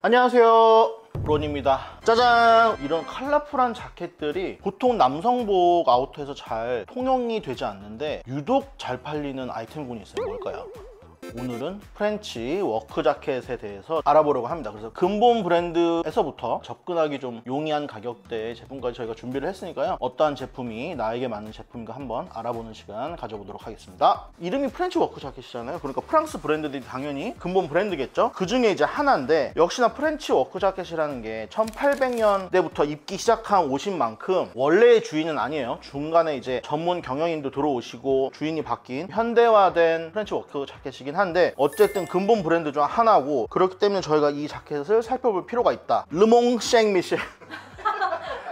안녕하세요, 론입니다. 짜잔! 이런 컬러풀한 자켓들이 보통 남성복 아우터에서 잘 통용이 되지 않는데 유독 잘 팔리는 아이템군이 있어요. 뭘까요? 오늘은 프렌치 워크 자켓에 대해서 알아보려고 합니다. 그래서 근본 브랜드에서부터 접근하기 좀 용이한 가격대의 제품까지 저희가 준비를 했으니까요, 어떠한 제품이 나에게 맞는 제품인가 한번 알아보는 시간 가져보도록 하겠습니다. 이름이 프렌치 워크 자켓이잖아요. 그러니까 프랑스 브랜드들이 당연히 근본 브랜드겠죠. 그 중에 이제 하나인데, 역시나 프렌치 워크 자켓이라는 게 1800년대부터 입기 시작한 옷인 만큼 원래의 주인은 아니에요. 중간에 이제 전문 경영인도 들어오시고 주인이 바뀐 현대화된 프렌치 워크 자켓이긴 한데, 어쨌든 근본 브랜드 중 하나고, 그렇기 때문에 저희가 이 자켓을 살펴볼 필요가 있다. 르몽 셴미셸.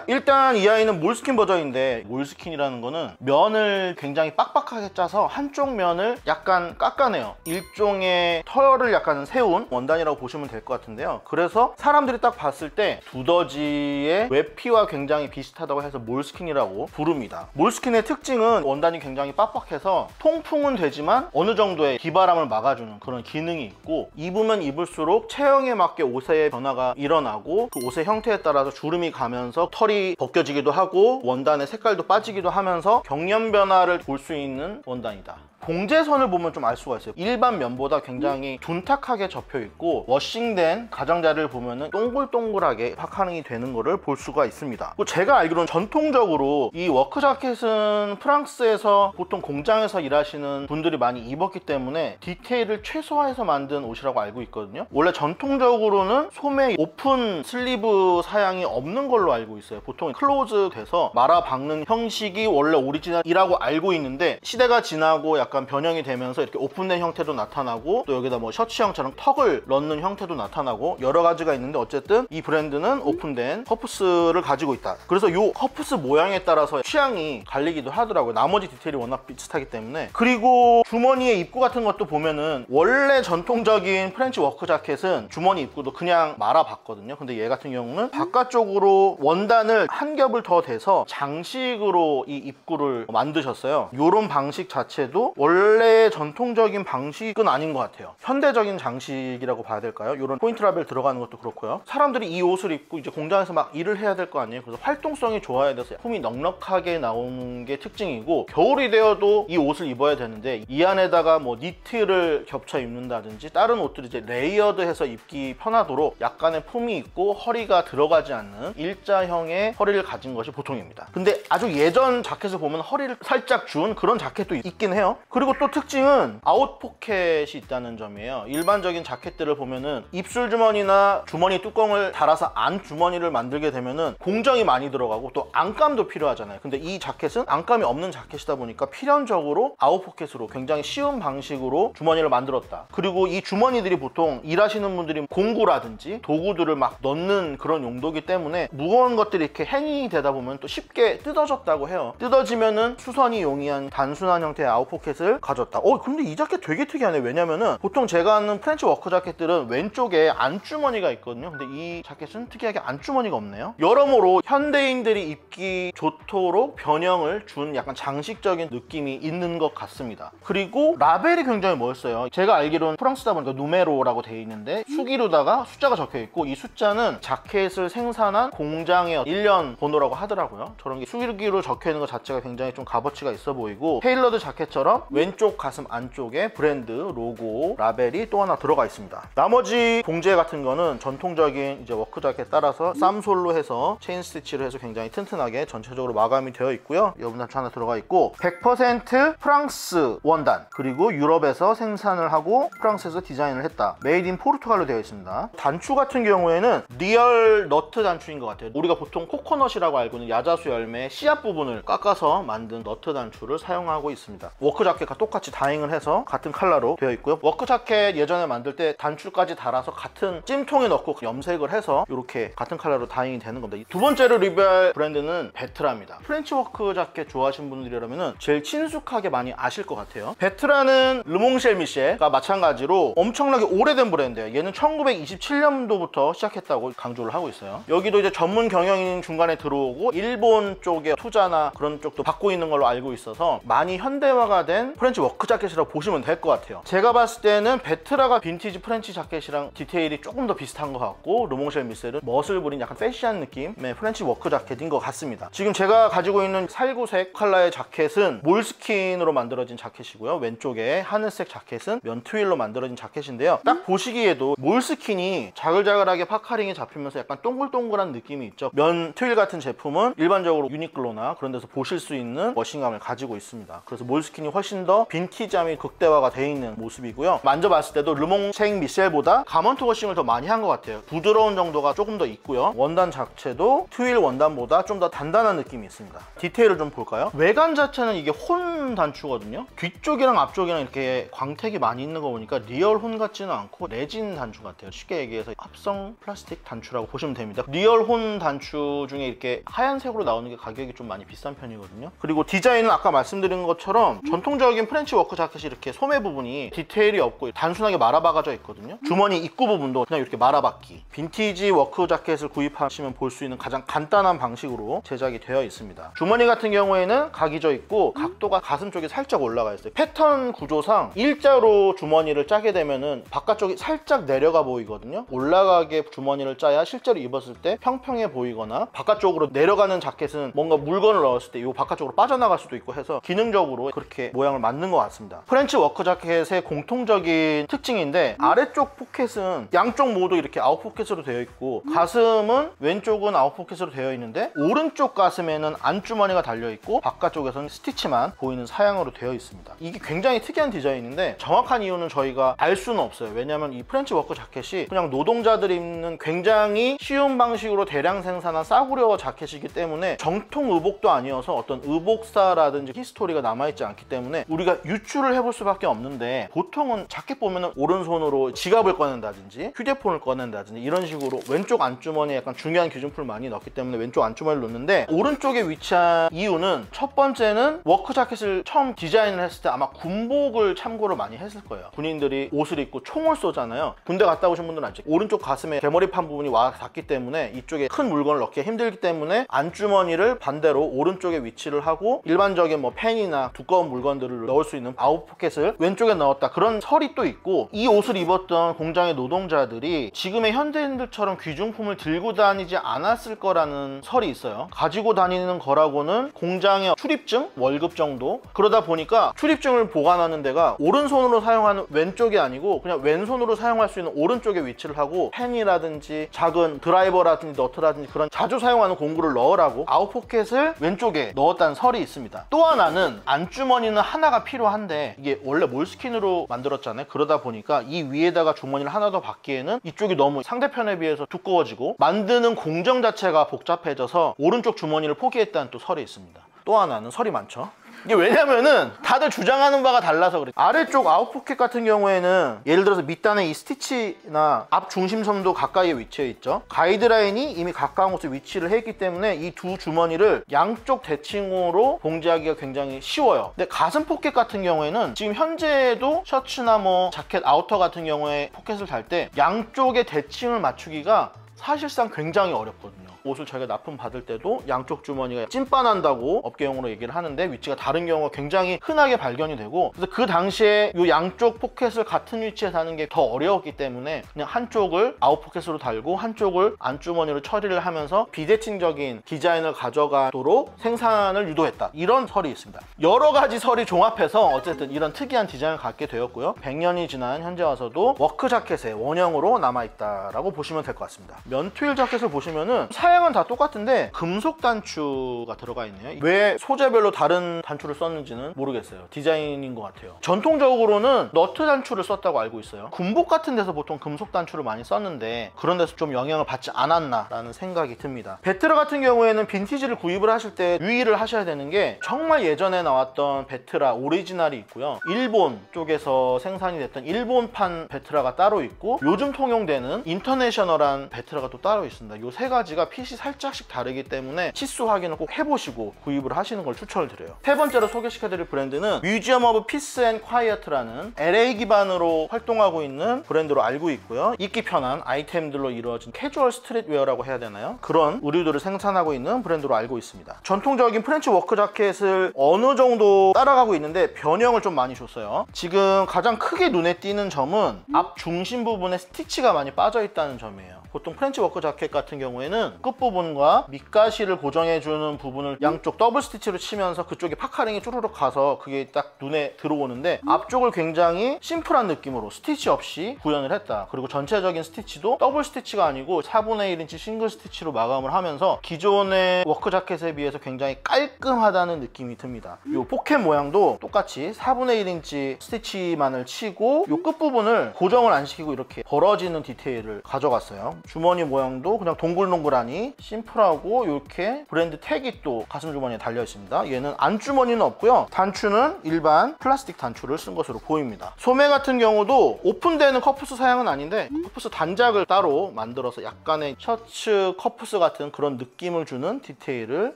일단 이 아이는 몰스킨 버전인데, 몰스킨이라는 거는 면을 굉장히 빡빡하게 짜서 한쪽 면을 약간 깎아내요. 일종의 털을 약간 세운 원단이라고 보시면 될 것 같은데요. 그래서 사람들이 딱 봤을 때 두더지의 외피와 굉장히 비슷하다고 해서 몰스킨이라고 부릅니다. 몰스킨의 특징은 원단이 굉장히 빡빡해서 통풍은 되지만 어느 정도의 비바람을 막아주는 그런 기능이 있고, 입으면 입을수록 체형에 맞게 옷의 변화가 일어나고, 그 옷의 형태에 따라서 주름이 가면서 털이 벗겨지기도 하고 원단의 색깔도 빠지기도 하면서 경련 변화를 볼 수 있는 원단이다. 봉제선을 보면 좀 알 수가 있어요. 일반 면보다 굉장히 둔탁하게 접혀 있고, 워싱된 가장자리를 보면은 동글동글하게 파카링이 되는 거를 볼 수가 있습니다. 제가 알기로는 전통적으로 이 워크 자켓은 프랑스에서 보통 공장에서 일하시는 분들이 많이 입었기 때문에 디테일을 최소화해서 만든 옷이라고 알고 있거든요. 원래 전통적으로는 소매 오픈 슬리브 사양이 없는 걸로 알고 있어요. 보통 클로즈 돼서 말아 박는 형식이 원래 오리지널이라고 알고 있는데, 시대가 지나고 약간 변형이 되면서 이렇게 오픈된 형태도 나타나고, 또 여기다 뭐 셔츠형처럼 턱을 넣는 형태도 나타나고 여러 가지가 있는데, 어쨌든 이 브랜드는 오픈된 커프스를 가지고 있다. 그래서 이 커프스 모양에 따라서 취향이 갈리기도 하더라고요. 나머지 디테일이 워낙 비슷하기 때문에. 그리고 주머니의 입구 같은 것도 보면은, 원래 전통적인 프렌치 워크 자켓은 주머니 입구도 그냥 말아봤거든요. 근데 얘 같은 경우는 바깥쪽으로 원단을 한 겹을 더 대서 장식으로 이 입구를 만드셨어요. 이런 방식 자체도 원래 전통적인 방식은 아닌 것 같아요. 현대적인 장식이라고 봐야 될까요? 이런 포인트 라벨 들어가는 것도 그렇고요. 사람들이 이 옷을 입고 이제 공장에서 막 일을 해야 될 거 아니에요. 그래서 활동성이 좋아야 돼서 품이 넉넉하게 나오는 게 특징이고, 겨울이 되어도 이 옷을 입어야 되는데 이 안에다가 뭐 니트를 겹쳐 입는다든지 다른 옷들이 이제 레이어드해서 입기 편하도록 약간의 품이 있고 허리가 들어가지 않는 일자형의 허리를 가진 것이 보통입니다. 근데 아주 예전 자켓을 보면 허리를 살짝 준 그런 자켓도 있긴 해요. 그리고 또 특징은 아웃 포켓이 있다는 점이에요. 일반적인 자켓들을 보면은 입술 주머니나 주머니 뚜껑을 달아서 안 주머니를 만들게 되면은 공정이 많이 들어가고 또 안감도 필요하잖아요. 근데 이 자켓은 안감이 없는 자켓이다 보니까 필연적으로 아웃 포켓으로 굉장히 쉬운 방식으로 주머니를 만들었다. 그리고 이 주머니들이 보통 일하시는 분들이 공구라든지 도구들을 막 넣는 그런 용도이기 때문에 무거운 것들이 이렇게 행이 되다 보면 또 쉽게 뜯어졌다고 해요. 뜯어지면은 수선이 용이한 단순한 형태의 아웃 포켓을 가졌다. 근데 이 자켓 되게 특이하네. 왜냐면은 보통 제가 아는 프렌치 워크 자켓들은 왼쪽에 안주머니가 있거든요. 근데 이 자켓은 특이하게 안주머니가 없네요. 여러모로 현대인들이 입기 좋도록 변형을 준 약간 장식적인 느낌이 있는 것 같습니다. 그리고 라벨이 굉장히 멋있어요. 제가 알기로는 프랑스다 보니까 누메로라고 되어 있는데 수기로다가 숫자가 적혀 있고, 이 숫자는 자켓을 생산한 공장의 일련 번호라고 하더라고요. 저런 게 수기로 적혀 있는 것 자체가 굉장히 좀 값어치가 있어 보이고, 테일러드 자켓처럼 왼쪽 가슴 안쪽에 브랜드 로고 라벨이 또 하나 들어가 있습니다. 나머지 봉제 같은 거는 전통적인 이제 워크 자켓 따라서 쌈솔로 해서 체인 스티치를 해서 굉장히 튼튼하게 전체적으로 마감이 되어 있고요. 여분 단추 하나 들어가 있고, 100% 프랑스 원단, 그리고 유럽에서 생산을 하고 프랑스에서 디자인을 했다. 메이드 인 포르투갈로 되어 있습니다. 단추 같은 경우에는 리얼 너트 단추인 것 같아요. 우리가 보통 코코넛이라고 알고 있는 야자수 열매의 씨앗 부분을 깎아서 만든 너트 단추를 사용하고 있습니다. 워크 자켓과 똑같이 다잉을 해서 같은 컬러로 되어 있고요. 워크 자켓 예전에 만들 때 단추까지 달아서 같은 찜통에 넣고 염색을 해서 이렇게 같은 컬러로 다잉이 되는 겁니다. 두 번째로 리뷰할 브랜드는 베트라입니다. 프렌치 워크 자켓 좋아하시는 분들이라면 제일 친숙하게 많이 아실 것 같아요. 베트라는 르몽 셴미셸과 마찬가지로 엄청나게 오래된 브랜드예요. 얘는 1927년도부터 시작했다고 강조를 하고 있어요. 여기도 이제 전문 경영인 중간에 들어오고 일본 쪽에 투자나 그런 쪽도 받고 있는 걸로 알고 있어서 많이 현대화가 된 된 프렌치 워크 자켓이라고 보시면 될 것 같아요. 제가 봤을 때는 베트라가 빈티지 프렌치 자켓이랑 디테일이 조금 더 비슷한 것 같고, 르몽쉘 미셀은 멋을 부린 약간 패시한 느낌의 프렌치 워크 자켓인 것 같습니다. 지금 제가 가지고 있는 살구색 컬러의 자켓은 몰스킨으로 만들어진 자켓이고요. 왼쪽에 하늘색 자켓은 면 트윌로 만들어진 자켓인데요. 딱 보시기에도 몰스킨이 자글자글하게 파카링이 잡히면서 약간 동글동글한 느낌이 있죠. 면 트윌 같은 제품은 일반적으로 유니클로나 그런 데서 보실 수 있는 머신감을 가지고 있습니다. 그래서 몰스킨이 훨씬 더 빈티지함이 극대화가 되어 있는 모습이고요. 만져봤을 때도 르몽생 미셀보다 가먼트 워싱을 더 많이 한 것 같아요. 부드러운 정도가 조금 더 있고요. 원단 자체도 트윌 원단보다 좀 더 단단한 느낌이 있습니다. 디테일을 좀 볼까요? 외관 자체는 이게 혼 단추거든요. 뒤쪽이랑 앞쪽이랑 이렇게 광택이 많이 있는 거 보니까 리얼 혼 같지는 않고 레진 단추 같아요. 쉽게 얘기해서 합성 플라스틱 단추라고 보시면 됩니다. 리얼 혼 단추 중에 이렇게 하얀색으로 나오는 게 가격이 좀 많이 비싼 편이거든요. 그리고 디자인은 아까 말씀드린 것처럼 전통적인 프렌치 워크 자켓이 이렇게 소매 부분이 디테일이 없고 단순하게 말아박아져 있거든요. 주머니 입구 부분도 그냥 이렇게 말아박기. 빈티지 워크 자켓을 구입하시면 볼 수 있는 가장 간단한 방식으로 제작이 되어 있습니다. 주머니 같은 경우에는 각이 져 있고 각도가 가슴 쪽에 살짝 올라가 있어요. 패턴 구조상 일자로 주머니를 짜게 되면은 바깥쪽이 살짝 내려가 보이거든요. 올라가게 주머니를 짜야 실제로 입었을 때 평평해 보이거나, 바깥쪽으로 내려가는 자켓은 뭔가 물건을 넣었을 때 이 바깥쪽으로 빠져나갈 수도 있고 해서 기능적으로 그렇게 모양을 만든 것 같습니다. 프렌치 워크 자켓의 공통적인 특징인데, 아래쪽 포켓은 양쪽 모두 이렇게 아웃 포켓으로 되어 있고, 가슴은 왼쪽은 아웃 포켓으로 되어 있는데 오른쪽 가슴에는 안주머니가 달려 있고 바깥쪽에서는 스티치만 보이는 사양으로 되어 있습니다. 이게 굉장히 특이한 디자인인데 정확한 이유는 저희가 알 수는 없어요. 왜냐하면 이 프렌치 워크 자켓이 그냥 노동자들이 입는 굉장히 쉬운 방식으로 대량 생산한 싸구려 자켓이기 때문에 정통 의복도 아니어서 어떤 의복사라든지 히스토리가 남아있지 않기 때문에 우리가 유추를 해볼 수밖에 없는데, 보통은 자켓 보면은 오른손으로 지갑을 꺼낸다든지 휴대폰을 꺼낸다든지 이런 식으로 왼쪽 안주머니에 약간 중요한 기준품을 많이 넣기 때문에 왼쪽 안주머니를 놓는데, 오른쪽에 위치한 이유는 첫 번째는 워크 자켓을 처음 디자인을 했을 때 아마 군복을 참고를 많이 했을 거예요. 군인들이 옷을 입고 총을 쏘잖아요. 군대 갔다 오신 분들은 알죠. 오른쪽 가슴에 대머리판 부분이 와 닿기 때문에 이쪽에 큰 물건을 넣기 힘들기 때문에 안주머니를 반대로 오른쪽에 위치를 하고, 일반적인 뭐 펜이나 두꺼운 물건들을 넣을 수 있는 아웃 포켓을 왼쪽에 넣었다, 그런 설이 또 있고, 이 옷을 입었던 공장의 노동자들이 지금의 현대인들처럼 귀중품을 들고 다니지 않았을 거라는 설이 있어요. 가지고 다니는 거라고는 공장의 출입증, 월급 정도. 그러다 보니까 출입증을 보관하는 데가 오른손으로 사용하는 왼쪽이 아니고 그냥 왼손으로 사용할 수 있는 오른쪽에 위치를 하고, 펜이라든지 작은 드라이버라든지 너트라든지 그런 자주 사용하는 공구를 넣으라고 아웃포켓을 왼쪽에 넣었다는 설이 있습니다. 또 하나는 안주머니는 하나가 필요한데 이게 원래 몰스킨으로 만들었잖아요. 그러다 보니까 이 위에다가 주머니를 하나 더 받기에는 이쪽이 너무 상대편에 비해서 두꺼워지고 만드는 공정 자체가 복잡해져서 오른쪽 주머니를 포기했다는 또 설이 있습니다. 또 하나는 설이 많죠. 이게 왜냐면은 다들 주장하는 바가 달라서 그래. 아래쪽 아웃포켓 같은 경우에는 예를 들어서 밑단에 이 스티치나 앞 중심선도 가까이에 위치해 있죠. 가이드라인이 이미 가까운 곳에 위치를 했기 때문에 이 두 주머니를 양쪽 대칭으로 봉제하기가 굉장히 쉬워요. 근데 가슴 포켓 같은 경우에는 지금 현재도 셔츠나 뭐 자켓, 아우터 같은 경우에 포켓을 달 때 양쪽의 대칭을 맞추기가 사실상 굉장히 어렵거든요. 옷을 저희가 납품 받을 때도 양쪽 주머니가 찐빠난다고 업계용어로 얘기를 하는데, 위치가 다른 경우가 굉장히 흔하게 발견이 되고, 그래서 그 당시에 이 양쪽 포켓을 같은 위치에 다는 게 더 어려웠기 때문에 그냥 한쪽을 아웃 포켓으로 달고 한쪽을 안주머니로 처리를 하면서 비대칭적인 디자인을 가져가도록 생산을 유도했다, 이런 설이 있습니다. 여러 가지 설이 종합해서 어쨌든 이런 특이한 디자인을 갖게 되었고요. 100년이 지난 현재 와서도 워크 자켓의 원형으로 남아있다라고 보시면 될 것 같습니다. 면 트윌 자켓을 보시면은 사양은 다 똑같은데 금속 단추가 들어가 있네요. 왜 소재별로 다른 단추를 썼는지는 모르겠어요. 디자인인 것 같아요. 전통적으로는 너트 단추를 썼다고 알고 있어요. 군복 같은 데서 보통 금속 단추를 많이 썼는데 그런 데서 좀 영향을 받지 않았나 라는 생각이 듭니다. 베트라 같은 경우에는 빈티지를 구입을 하실 때 유의를 하셔야 되는 게, 정말 예전에 나왔던 베트라 오리지널이 있고요, 일본 쪽에서 생산이 됐던 일본판 베트라가 따로 있고, 요즘 통용되는 인터내셔널한 베트라가 또 따로 있습니다. 이 세 가지가 핏이 살짝씩 다르기 때문에 치수 확인을 꼭 해보시고 구입을 하시는 걸 추천을 드려요. 세 번째로 소개시켜드릴 브랜드는 뮤지엄 오브 피스 앤 콰이어트라는 LA 기반으로 활동하고 있는 브랜드로 알고 있고요. 입기 편한 아이템들로 이루어진 캐주얼 스트릿웨어라고 해야 되나요? 그런 의류들을 생산하고 있는 브랜드로 알고 있습니다. 전통적인 프렌치 워크 자켓을 어느 정도 따라가고 있는데 변형을 좀 많이 줬어요. 지금 가장 크게 눈에 띄는 점은 앞 중심 부분에 스티치가 많이 빠져 있다는 점이에요. 보통 프렌치 워크 자켓 같은 경우에는 끝부분과 밑가시를 고정해주는 부분을 양쪽 더블 스티치로 치면서 그쪽에 파카링이 쭈루룩 가서 그게 딱 눈에 들어오는데 앞쪽을 굉장히 심플한 느낌으로 스티치 없이 구현을 했다. 그리고 전체적인 스티치도 더블 스티치가 아니고 4분의 1인치 싱글 스티치로 마감을 하면서 기존의 워크 자켓에 비해서 굉장히 깔끔하다는 느낌이 듭니다. 이 포켓 모양도 똑같이 4분의 1인치 스티치만을 치고 이 끝부분을 고정을 안 시키고 이렇게 벌어지는 디테일을 가져갔어요. 주머니 모양도 그냥 동글동글하니 심플하고 이렇게 브랜드 택이 또 가슴 주머니에 달려 있습니다. 얘는 안주머니는 없고요. 단추는 일반 플라스틱 단추를 쓴 것으로 보입니다. 소매 같은 경우도 오픈되는 커프스 사양은 아닌데 커프스 단작을 따로 만들어서 약간의 셔츠 커프스 같은 그런 느낌을 주는 디테일을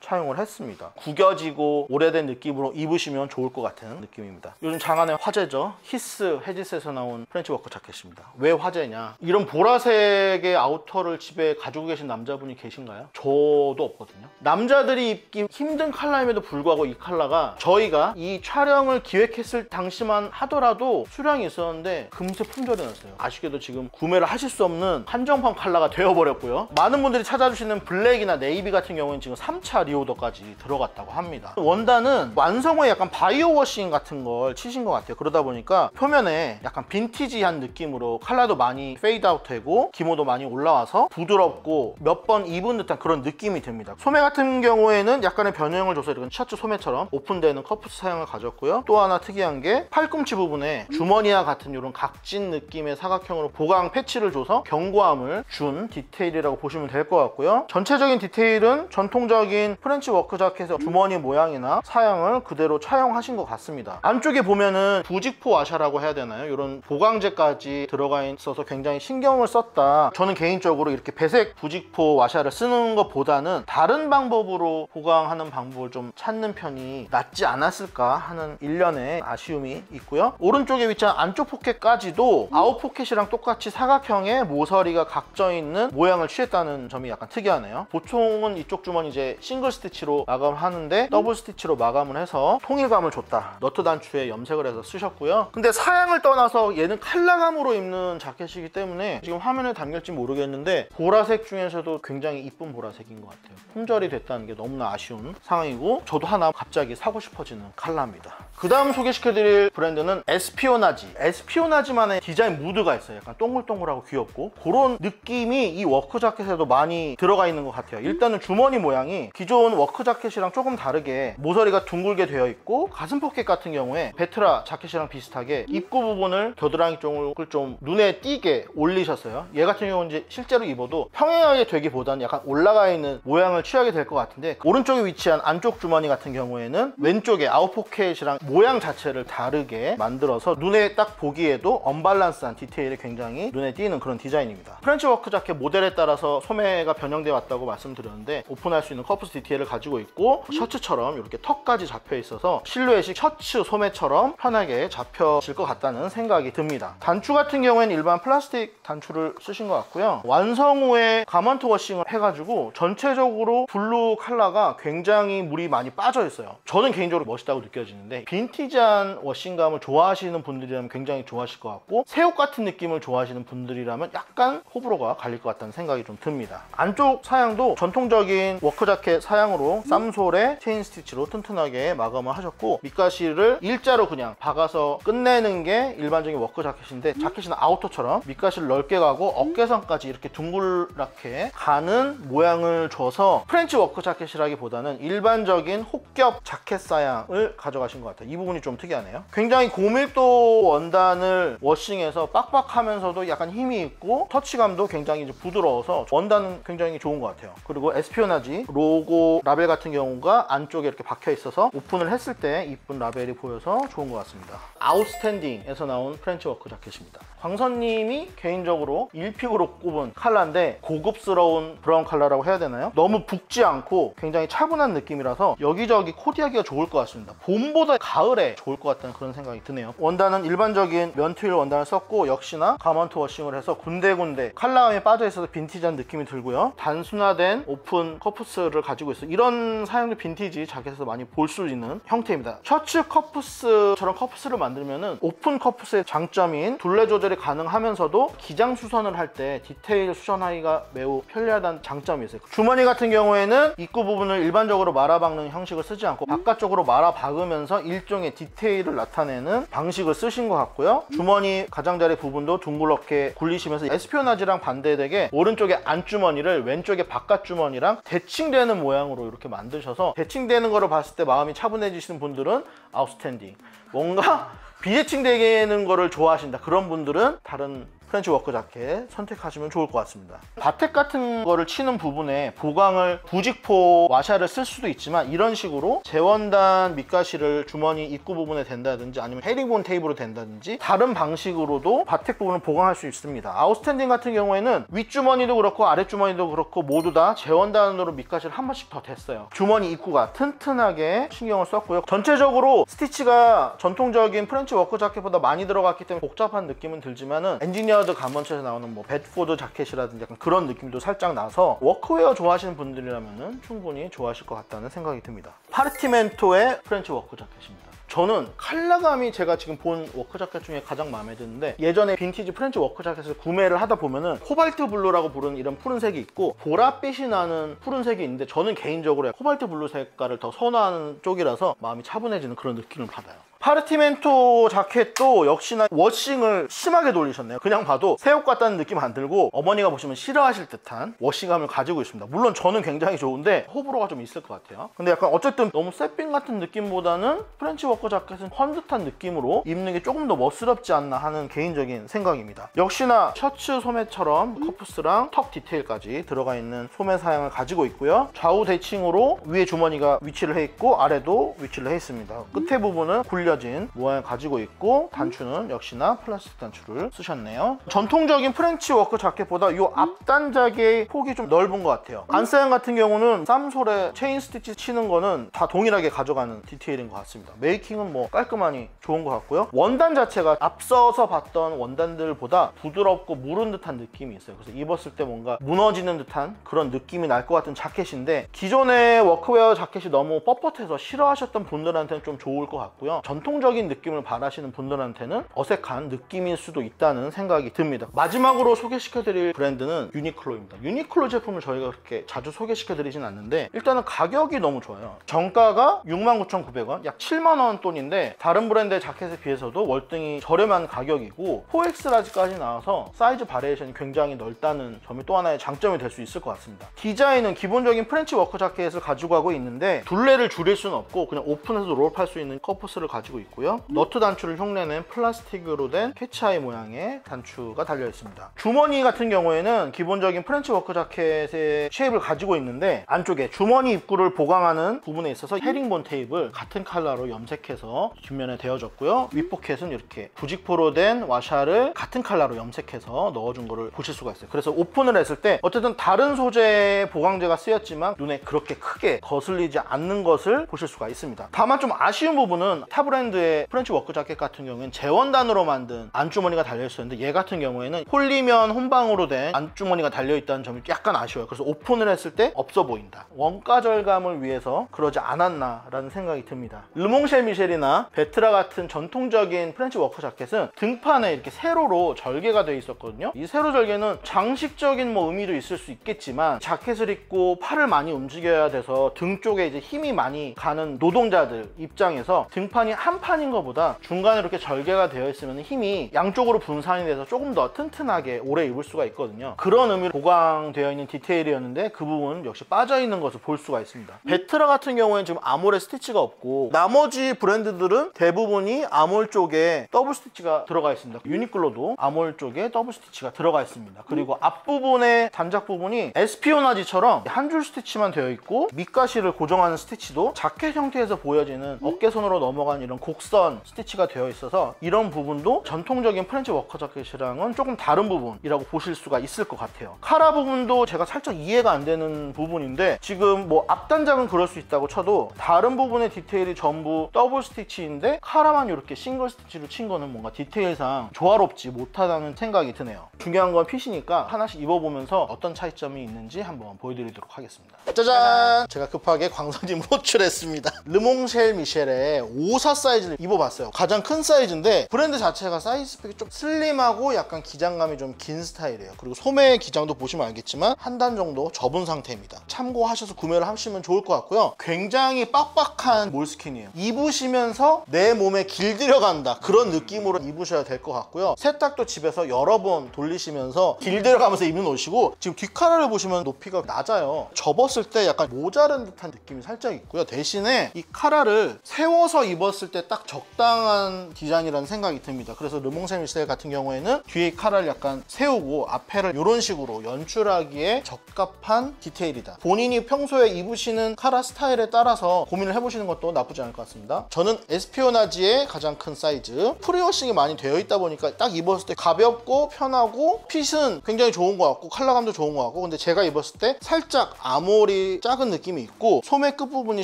차용을 했습니다. 구겨지고 오래된 느낌으로 입으시면 좋을 것 같은 느낌입니다. 요즘 장안의 화제죠. 히스 헤지스에서 나온 프렌치 워크 자켓입니다. 왜 화제냐? 이런 보라색의 아우터를 집에 가지고 계신 남자분이 계신가요? 저도 없거든요. 남자들이 입기 힘든 컬러임에도 불구하고 이 컬러가 저희가 이 촬영을 기획했을 당시만 하더라도 수량이 있었는데 금세 품절이 났어요. 아쉽게도 지금 구매를 하실 수 없는 한정판 컬러가 되어버렸고요. 많은 분들이 찾아주시는 블랙이나 네이비 같은 경우는 지금 3차 리오더까지 들어갔다고 합니다. 원단은 완성 후에 약간 바이오 워싱 같은 걸 치신 것 같아요. 그러다 보니까 표면에 약간 빈티지한 느낌으로 컬러도 많이 페이드 아웃 되고 기모도 많이 올라와서 부드럽고 몇 번 입은 듯한 그런 느낌이 듭니다. 소매 같은 경우에는 약간의 변형을 줘서 이런 셔츠 소매처럼 오픈되는 커프스 사양을 가졌고요. 또 하나 특이한 게 팔꿈치 부분에 주머니와 같은 이런 각진 느낌의 사각형으로 보강 패치를 줘서 견고함을 준 디테일이라고 보시면 될 것 같고요. 전체적인 디테일은 전통적인 프렌치 워크 자켓의 주머니 모양이나 사양을 그대로 차용하신 것 같습니다. 안쪽에 보면은 부직포 와샤라고 해야 되나요? 이런 보강제까지 들어가 있어서 굉장히 신경을 썼다. 저는 개인적으로 이렇게 배색 부직포 와샤를 쓰는 것보다는 다른 방법으로 보강하는 방법을 좀 찾는 편이 낫지 않았을까 하는 일련의 아쉬움이 있고요. 오른쪽에 위치한 안쪽 포켓까지도 아웃 포켓이랑 똑같이 사각형의 모서리가 각져 있는 모양을 취했다는 점이 약간 특이하네요. 보통은 이쪽 주머니 이제 싱글 스티치로 마감을 하는데 더블 스티치로 마감을 해서 통일감을 줬다. 너트 단추에 염색을 해서 쓰셨고요. 근데 사양을 떠나서 얘는 컬러감으로 입는 자켓이기 때문에 지금 화면에 담길지 모르겠는데 보라색 중에서도 굉장히 이쁜 보라색인 것 같아요. 품절이 됐다는 게 너무나 아쉬운 상황이고 저도 하나 갑자기 사고 싶어지는 컬러입니다. 그 다음 소개시켜드릴 브랜드는 에스피오나지. 에스피오나지만의 디자인 무드가 있어요. 약간 동글동글하고 귀엽고 그런 느낌이 이 워크 자켓에도 많이 들어가 있는 것 같아요. 일단은 주머니 모양이 기존 워크 자켓이랑 조금 다르게 모서리가 둥글게 되어 있고 가슴 포켓 같은 경우에 베트라 자켓이랑 비슷하게 입구 부분을 겨드랑이 쪽을 좀 눈에 띄게 올리셨어요. 얘 같은 경우는 이제 실제로 입어도 평행하게 되기보다는 약간 올라가 있는 모양을 취하게 될 것 같은데 오른쪽에 위치한 안쪽 주머니 같은 경우에는 왼쪽에 아웃포켓이랑 모양 자체를 다르게 만들어서 눈에 딱 보기에도 언밸런스한 디테일이 굉장히 눈에 띄는 그런 디자인입니다. 프렌치 워크 자켓 모델에 따라서 소매가 변형되어 왔다고 말씀드렸는데 오픈할 수 있는 커프스 디테일을 가지고 있고 셔츠처럼 이렇게 턱까지 잡혀 있어서 실루엣이 셔츠 소매처럼 편하게 잡혀질 것 같다는 생각이 듭니다. 단추 같은 경우에는 일반 플라스틱 단추를 쓰신 것 같고요. 완성 후에 가먼트 워싱을 해가지고 전체적으로 블루 컬러가 굉장히 물이 많이 빠져 있어요. 저는 개인적으로 멋있다고 느껴지는데 빈티지한 워싱감을 좋아하시는 분들이라면 굉장히 좋아하실 것 같고 새옷 같은 느낌을 좋아하시는 분들이라면 약간 호불호가 갈릴 것 같다는 생각이 좀 듭니다. 안쪽 사양도 전통적인 워크 자켓 사양으로 쌈솔에 체인 스티치로 튼튼하게 마감을 하셨고 밑가시를 일자로 그냥 박아서 끝내는 게 일반적인 워크 자켓인데 자켓이나 아우터처럼 밑가시를 넓게 가고 어깨선까지 이렇게 둥글게 가는 모양을 줘서 프렌치 워크 자켓이라기보다는 일반적인 혹겹 자켓 사양을 가져가신 것 같아요. 이 부분이 좀 특이하네요. 굉장히 고밀도 원단을 워싱해서 빡빡하면서도 약간 힘이 있고 터치감도 굉장히 이제 부드러워서 원단은 굉장히 좋은 것 같아요. 그리고 에스피오나지 로고 라벨 같은 경우가 안쪽에 이렇게 박혀 있어서 오픈을 했을 때 이쁜 라벨이 보여서 좋은 것 같습니다. 아웃스탠딩에서 나온 프렌치 워크 자켓입니다. 광선님이 개인적으로 1픽으로 꼽은 컬러인데 고급스러운 브라운 컬러라고 해야 되나요? 너무 붓지 않고 굉장히 차분한 느낌이라서 여기저기 코디하기가 좋을 것 같습니다. 봄보다 가을에 좋을 것 같다는 그런 생각이 드네요. 원단은 일반적인 면트윌 원단을 썼고 역시나 가먼트 워싱을 해서 군데군데 컬러감이 빠져있어서 빈티지한 느낌이 들고요. 단순화된 오픈 커프스를 가지고 있어요. 이런 사용도 빈티지 자켓에서 많이 볼 수 있는 형태입니다. 셔츠 커프스처럼 커프스를 만들면은 오픈 커프스의 장점인 둘레 조절이 가능하면서도 기장 수선을 할 때 디테일 수선하기가 매우 편리하다는 장점이 있어요. 주머니 같은 경우에는 입구 부분을 일반적으로 말아박는 형식을 쓰지 않고 바깥쪽으로 말아박으면서 일종의 디테일을 나타내는 방식을 쓰신 것 같고요. 주머니 가장자리 부분도 둥그렇게 굴리시면서 에스피오나지랑 반대되게 오른쪽에 안주머니를 왼쪽에 바깥주머니랑 대칭되는 모양으로 이렇게 만드셔서 대칭되는 거를 봤을 때 마음이 차분해지시는 분들은 아웃스탠딩, 뭔가 비대칭되는 거를 좋아하신다 그런 분들은 다른 프렌치 워크 자켓 선택하시면 좋을 것 같습니다. 바텍 같은 거를 치는 부분에 보강을 부직포 와샤를 쓸 수도 있지만 이런 식으로 재원단 밑가시를 주머니 입구 부분에 댄다든지 아니면 헤링본 테이프로 댄다든지 다른 방식으로도 바텍 부분을 보강할 수 있습니다. 아웃스탠딩 같은 경우에는 윗주머니도 그렇고 아랫주머니도 그렇고 모두 다 재원단으로 밑가시를 한 번씩 더 댔어요. 주머니 입구가 튼튼하게 신경을 썼고요. 전체적으로 스티치가 전통적인 프렌치 워크 자켓보다 많이 들어갔기 때문에 복잡한 느낌은 들지만은 엔지니어드 가먼츠에서 나오는 뭐 베드포드 자켓이라든지 약간 그런 느낌도 살짝 나서 워크웨어 좋아하시는 분들이라면 충분히 좋아하실 것 같다는 생각이 듭니다. 파르티멘토의 프렌치 워크 자켓입니다. 저는 컬러감이 제가 지금 본 워크 자켓 중에 가장 마음에 드는데 예전에 빈티지 프렌치 워크 자켓을 구매를 하다 보면은 코발트 블루라고 부르는 이런 푸른색이 있고 보랏빛이 나는 푸른색이 있는데 저는 개인적으로 코발트 블루 색깔을 더 선호하는 쪽이라서 마음이 차분해지는 그런 느낌을 받아요. 파르티멘토 자켓도 역시나 워싱을 심하게 돌리셨네요. 그냥 봐도 새 옷 같다는 느낌 안 들고 어머니가 보시면 싫어하실 듯한 워싱감을 가지고 있습니다. 물론 저는 굉장히 좋은데 호불호가 좀 있을 것 같아요. 근데 약간 어쨌든 너무 쎄핑 같은 느낌보다는 프렌치 워크 자켓은 헌듯한 느낌으로 입는 게 조금 더 멋스럽지 않나 하는 개인적인 생각입니다. 역시나 셔츠 소매처럼 커프스랑 턱 디테일까지 들어가 있는 소매 사양을 가지고 있고요. 좌우 대칭으로 위에 주머니가 위치를 해 있고 아래도 위치를 해 있습니다. 끝에 부분은 굴려진 모양을 가지고 있고 단추는 역시나 플라스틱 단추를 쓰셨네요. 전통적인 프렌치 워크 자켓보다 이 앞단작의 폭이 좀 넓은 것 같아요. 안사양 같은 경우는 쌈솔에 체인 스티치 치는 거는 다 동일하게 가져가는 디테일인 것 같습니다. 메이킹은 뭐 깔끔하니 좋은 것 같고요. 원단 자체가 앞서서 봤던 원단들보다 부드럽고 무른 듯한 느낌이 있어요. 그래서 입었을 때 뭔가 무너지는 듯한 그런 느낌이 날 것 같은 자켓인데 기존의 워크웨어 자켓이 너무 뻣뻣해서 싫어하셨던 분들한테는 좀 좋을 것 같고요. 전통적인 느낌을 바라시는 분들한테는 어색한 느낌일 수도 있다는 생각이 듭니다. 마지막으로 소개시켜드릴 브랜드는 유니클로입니다. 유니클로 제품을 저희가 그렇게 자주 소개시켜드리진 않는데 일단은 가격이 너무 좋아요. 정가가 69,900원, 약 7만원 돈인데 다른 브랜드의 자켓에 비해서도 월등히 저렴한 가격이고 4X 라지까지 나와서 사이즈 바리에이션이 굉장히 넓다는 점이 또 하나의 장점이 될 수 있을 것 같습니다. 디자인은 기본적인 프렌치 워크 자켓을 가지고 가고 있는데 둘레를 줄일 수는 없고 그냥 오픈해서 롤업할 수 있는 커프스를 가지고 있고요. 너트 단추를 흉내낸 플라스틱으로 된 캐치아이 모양의 단추가 달려 있습니다. 주머니 같은 경우에는 기본적인 프렌치 워크 자켓의 쉐입을 가지고 있는데 안쪽에 주머니 입구를 보강하는 부분에 있어서 헤링본 테이프를 같은 컬러로 염색해서 뒷면에 대어졌고요. 윗포켓은 이렇게 부직포로 된 와샤를 같은 컬러로 염색해서 넣어준 거를 보실 수가 있어요. 그래서 오픈을 했을 때 어쨌든 다른 소재의 보강제가 쓰였지만 눈에 그렇게 크게 거슬리지 않는 것을 보실 수가 있습니다. 다만 좀 아쉬운 부분은 타 브랜드의 프렌치 워크 자켓 같은 경우에는 재원단으로 만든 안주머니가 달려있었는데 얘 같은 경우에는 폴리면 혼방으로 된 안주머니가 달려있다는 점이 약간 아쉬워요. 그래서 오픈을 했을 때 없어 보인다. 원가 절감을 위해서 그러지 않았나 라는 생각이 듭니다. 르몽쉘 미셸이나 베트라 같은 전통적인 프렌치 워크 자켓은 등판에 이렇게 세로로 절개가 되어 있었거든요. 이 세로 절개는 장식적인 뭐 의미도 있을 수 있겠지만 자켓을 입고 팔을 많이 움직여야 돼서 등 쪽에 이제 힘이 많이 가는 노동자들 입장에서 등판이 한 판인 것보다 중간에 이렇게 절개가 되어 있으면 힘이 양쪽으로 분산이 돼서 조금 더 튼튼하게 오래 입을 수가 있거든요. 그런 의미로 보강되어 있는 디테일이었는데 그 부분 역시 빠져 있는 것을 볼 수가 있습니다. 베트라 같은 경우에는 지금 아몰에 스티치가 없고 나머지 브랜드들은 대부분이 아몰 쪽에 더블 스티치가 들어가 있습니다. 유니클로도 아몰 쪽에 더블 스티치가 들어가 있습니다. 그리고 앞부분의 단작 부분이 에스피오나지처럼 한 줄 스티치만 되어 있고 밑가시를 고정하는 스티치도 자켓 형태에서 보여지는 어깨선으로 넘어간 이런 곡선 스티치가 되어 있어서 이런 부분도 전통적인 프렌치 워커 자켓이랑은 조금 다른 부분이라고 보실 수가 있을 것 같아요. 카라 부분도 제가 살짝 이해가 안 되는 부분인데, 지금 뭐 앞단장은 그럴 수 있다고 쳐도 다른 부분의 디테일이 전부 더블 스티치인데 카라만 이렇게 싱글 스티치로 친 거는 뭔가 디테일상 조화롭지 못하다는 생각이 드네요. 중요한 건 핏이니까 하나씩 입어보면서 어떤 차이점이 있는지 한번 보여드리도록 하겠습니다. 짜잔! 제가 급하게 광선님 호출했습니다. 르몽쉘 미셸의 54 사이즈를 입어봤어요. 가장 큰 사이즈인데 브랜드 자체가 사이즈 스펙이 좀 슬림하고 약간 기장감이 좀 긴 스타일이에요. 그리고 소매 기장도 보시면 알겠지만 한 단 정도 접은 상태입니다. 참고하셔서 구매를 하시면 좋을 것 같고요. 굉장히 빡빡한 몰스킨이에요. 입으시면서 내 몸에 길들여간다, 그런 느낌으로 입으셔야 될 것 같고요. 세탁도 집에서 여러 번 돌리시면서 길들여가면서 입는 옷이고, 지금 뒷카라를 보시면 높이가 낮아요. 접었을 때 약간 모자른 듯한 느낌이 살짝 있고요. 대신에 이 카라를 세워서 입었을 때 딱 적당한 디자인이라는 생각이 듭니다. 그래서 르몽쉘 미셸 같은 경우에는 뒤에 카라를 약간 세우고 앞에를 이런 식으로 연출하기에 적합한 디테일이다. 본인이 평소에 입으시는 카라 스타일에 따라서 고민을 해보시는 것도 나쁘지 않을 것 같습니다. 저는 에스피오나지의 가장 큰 사이즈, 프리워싱이 많이 되어 있다 보니까 딱 입었을 때 가볍고 편하고 핏은 굉장히 좋은 것 같고 컬러감도 좋은 것 같고, 근데 제가 입었을 때 살짝 아몰이 작은 느낌이 있고 소매 끝부분이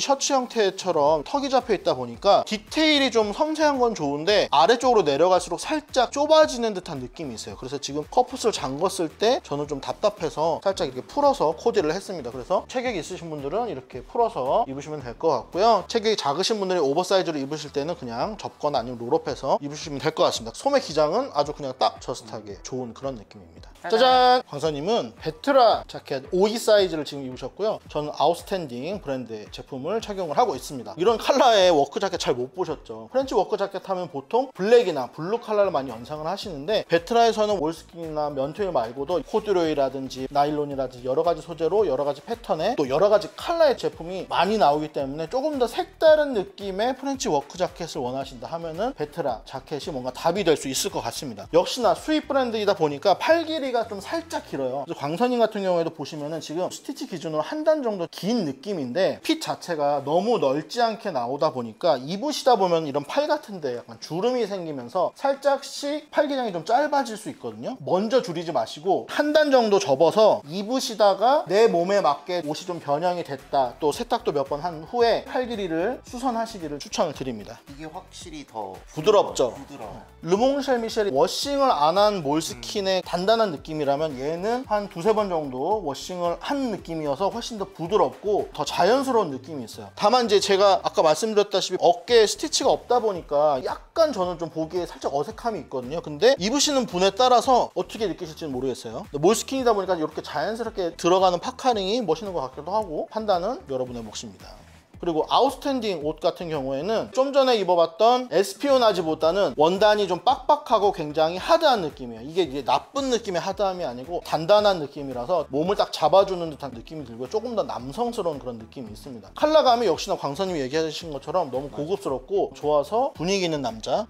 셔츠 형태처럼 턱이 잡혀 있다 보니까 디테일이 좀 섬세한 건 좋은데 아래쪽으로 내려갈수록 살짝 좁아지는 듯한 느낌이 있어요. 그래서 지금 커프스를 잠궜을 때 저는 좀 답답해서 살짝 이렇게 풀어서 코디를 했습니다. 그래서 체격이 있으신 분들은 이렇게 풀어서 입으시면 될 것 같고요. 체격이 작으신 분들이 오버사이즈로 입으실 때는 그냥 접거나 아니면 롤업해서 입으시면 될 것 같습니다. 소매 기장은 아주 그냥 딱 저스트하게 좋은 그런 느낌입니다. 짜잔! 광사님은 베트라 자켓 52 사이즈를 지금 입으셨고요. 저는 아웃스탠딩 브랜드의 제품을 착용을 하고 있습니다. 이런 컬러의 워크 자켓 잘 못 보셨죠? 프렌치 워크 자켓 하면 보통 블랙이나 블루 컬러를 많이 연상을 하시는데, 베트라에서는 몰스킨이나 면트일 말고도 코듀로이라든지 나일론이라든지 여러 가지 소재로 여러 가지 패턴의 또 여러 가지 컬러의 제품이 많이 나오기 때문에 조금 더 색다른 느낌의 프렌치 워크 자켓을 원하신다 하면은 베트라 자켓이 뭔가 답이 될 수 있을 것 같습니다. 역시나 수입 브랜드이다 보니까 팔 길이가 좀 살짝 길어요. 그래서 광선님 같은 경우에도 보시면은 지금 스티치 기준으로 한 단 정도 긴 느낌인데 핏 자체가 너무 넓지 않게 나오다 보니까 입으시다 보면 이런 팔 같은데 약간 주름이 생기면서 살짝씩 팔 기장이 좀 짧아질 수 있거든요. 먼저 줄이지 마시고 한 단 정도 접어서 입으시다가 내 몸에 맞게 옷이 좀 변형이 됐다, 또 세탁도 몇 번 한 후에 팔 길이를 수선하시기를 추천을 드립니다. 이게 확실히 더 부드럽죠? 부드러워. 르몽쉘 미셸이 워싱을 안 한 몰스킨의 단단한 느낌이라면 얘는 한 두세 번 정도 워싱을 한 느낌이어서 훨씬 더 부드럽고 더 자연스러운 느낌이 있어요. 다만 이제 제가 아까 말씀드렸다시피 어깨에 스티치가 없다 보니까 약간 저는 좀 보기에 살짝 어색함이 있거든요. 근데 입으시는 분에 따라서 어떻게 느끼실지는 모르겠어요. 몰스킨이다 보니까 이렇게 자연스럽게 들어가는 파카링이 멋있는 것 같기도 하고, 판단은 여러분의 몫입니다. 그리고 아웃스탠딩 옷 같은 경우에는 좀 전에 입어봤던 에스피오나지보다는 원단이 좀 빡빡하고 굉장히 하드한 느낌이에요. 이게 이제 나쁜 느낌의 하드함이 아니고 단단한 느낌이라서 몸을 딱 잡아주는 듯한 느낌이 들고 조금 더 남성스러운 그런 느낌이 있습니다. 컬러감이 역시나 광선님이 얘기하신 것처럼 너무 고급스럽고 좋아서 분위기 있는 남자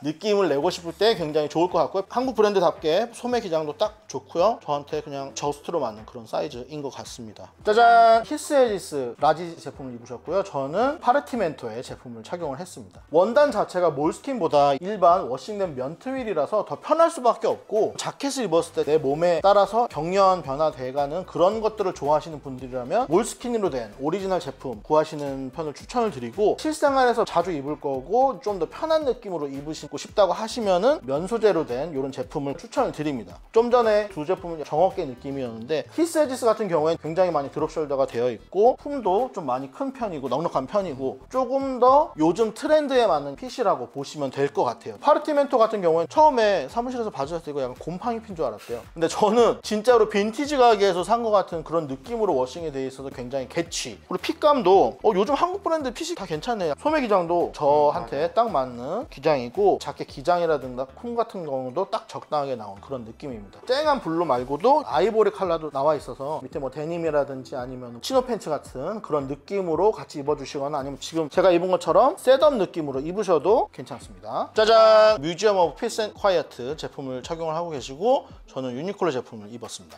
느낌을 내고 싶을 때 굉장히 좋을 것 같고요. 한국 브랜드답게 소매 기장도 딱 좋고요. 저한테 그냥 저스트로 맞는 그런 사이즈인 것 같습니다. 짜잔! 히스에지스 라지 제품을 입으셨고요. 저는 파르티멘토의 제품을 착용을 했습니다. 원단 자체가 몰스킨보다 일반 워싱된 면트윌이라서 더 편할 수밖에 없고, 자켓을 입었을 때 내 몸에 따라서 경련 변화돼가는 그런 것들을 좋아하시는 분들이라면 몰스킨으로 된 오리지널 제품 구하시는 편을 추천을 드리고, 실생활에서 자주 입을 거고 좀 더 편한 느낌으로 입으시고 싶다고 하시면은 면 소재로 된 이런 제품을 추천을 드립니다. 좀 전에 두 제품은 정어깨 느낌이었는데 히스에지스 같은 경우에는 굉장히 많이 드롭 숄더가 되어 있고 품도 좀 많이 큰 편이고 넉넉한 편이고 조금 더 요즘 트렌드에 맞는 핏이라고 보시면 될 것 같아요. 파르티멘토 같은 경우는 처음에 사무실에서 봐주셨을 때 이거 약간 곰팡이 핀 줄 알았대요. 근데 저는 진짜로 빈티지 가게에서 산 것 같은 그런 느낌으로 워싱이 되어 있어서 굉장히 개취. 그리고 핏감도 요즘 한국 브랜드 핏이 다 괜찮네요. 소매 기장도 저한테 딱 맞는 기장이고, 자켓 기장이라든가 쿵 같은 경우도 딱 적당하게 나온 그런 느낌입니다. 쨍한 블루 말고도 아이보리 컬러도 나와 있어서 밑에 뭐 데님이라든지 아니면 치노 팬츠 같은 그런 느낌으로 같이 입어주시거나 아니면 지금 제가 입은 것처럼 셋업 느낌으로 입으셔도 괜찮습니다. 짜잔! 뮤지엄 오브 피스 앤 콰이어트 제품을 착용을 하고 계시고, 저는 유니클로 제품을 입었습니다.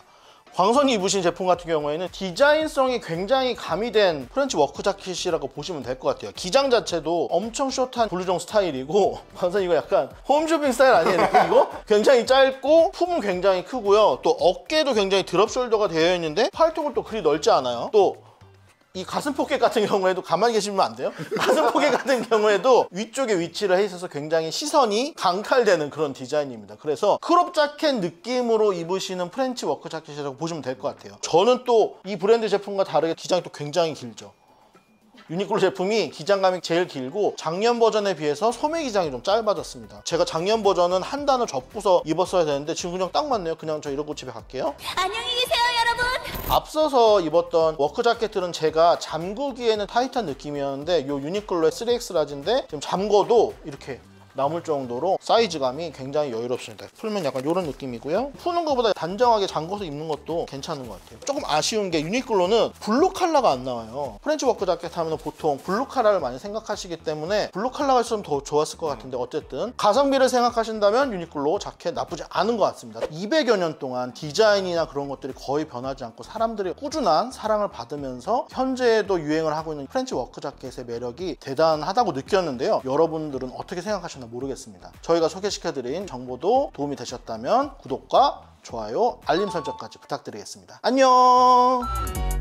광선이 입으신 제품 같은 경우에는 디자인성이 굉장히 가미된 프렌치 워크 자켓이라고 보시면 될 것 같아요. 기장 자체도 엄청 숏한 블루종 스타일이고, 광선 이거 약간 홈쇼핑 스타일 아니에요? 이거? 굉장히 짧고 품은 굉장히 크고요. 또 어깨도 굉장히 드롭 숄더가 되어 있는데 팔뚝은 또 그리 넓지 않아요. 또 이 가슴 포켓 같은 경우에도 가만히 계시면 안 돼요? 가슴 포켓 같은 경우에도 위쪽에 위치를 해 있어서 굉장히 시선이 강탈되는 그런 디자인입니다. 그래서 크롭 자켓 느낌으로 입으시는 프렌치 워크 자켓이라고 보시면 될 것 같아요. 저는 또 이 브랜드 제품과 다르게 기장이 또 굉장히 길죠. 유니클로 제품이 기장감이 제일 길고 작년 버전에 비해서 소매 기장이 좀 짧아졌습니다. 제가 작년 버전은 한 단을 접고서 입었어야 되는데 지금 그냥 딱 맞네요. 그냥 저 이러고 집에 갈게요. 안녕히 계세요, 여러분. 앞서서 입었던 워크 자켓들은 제가 잠그기에는 타이트한 느낌이었는데 이 유니클로의 3X 라지인데 지금 잠궈도 이렇게 남을 정도로 사이즈감이 굉장히 여유롭습니다. 풀면 약간 이런 느낌이고요. 푸는 것보다 단정하게 잠궈서 입는 것도 괜찮은 것 같아요. 조금 아쉬운 게 유니클로는 블루 컬러가 안 나와요. 프렌치 워크 자켓 하면 보통 블루 컬러를 많이 생각하시기 때문에 블루 컬러가 있으면 더 좋았을 것 같은데 어쨌든 가성비를 생각하신다면 유니클로 자켓 나쁘지 않은 것 같습니다. 200여 년 동안 디자인이나 그런 것들이 거의 변하지 않고 사람들의 꾸준한 사랑을 받으면서 현재에도 유행을 하고 있는 프렌치 워크 자켓의 매력이 대단하다고 느꼈는데요. 여러분들은 어떻게 생각하시나 모르겠습니다. 저희가 소개시켜드린 정보도 도움이 되셨다면 구독과 좋아요, 알림 설정까지 부탁드리겠습니다. 안녕!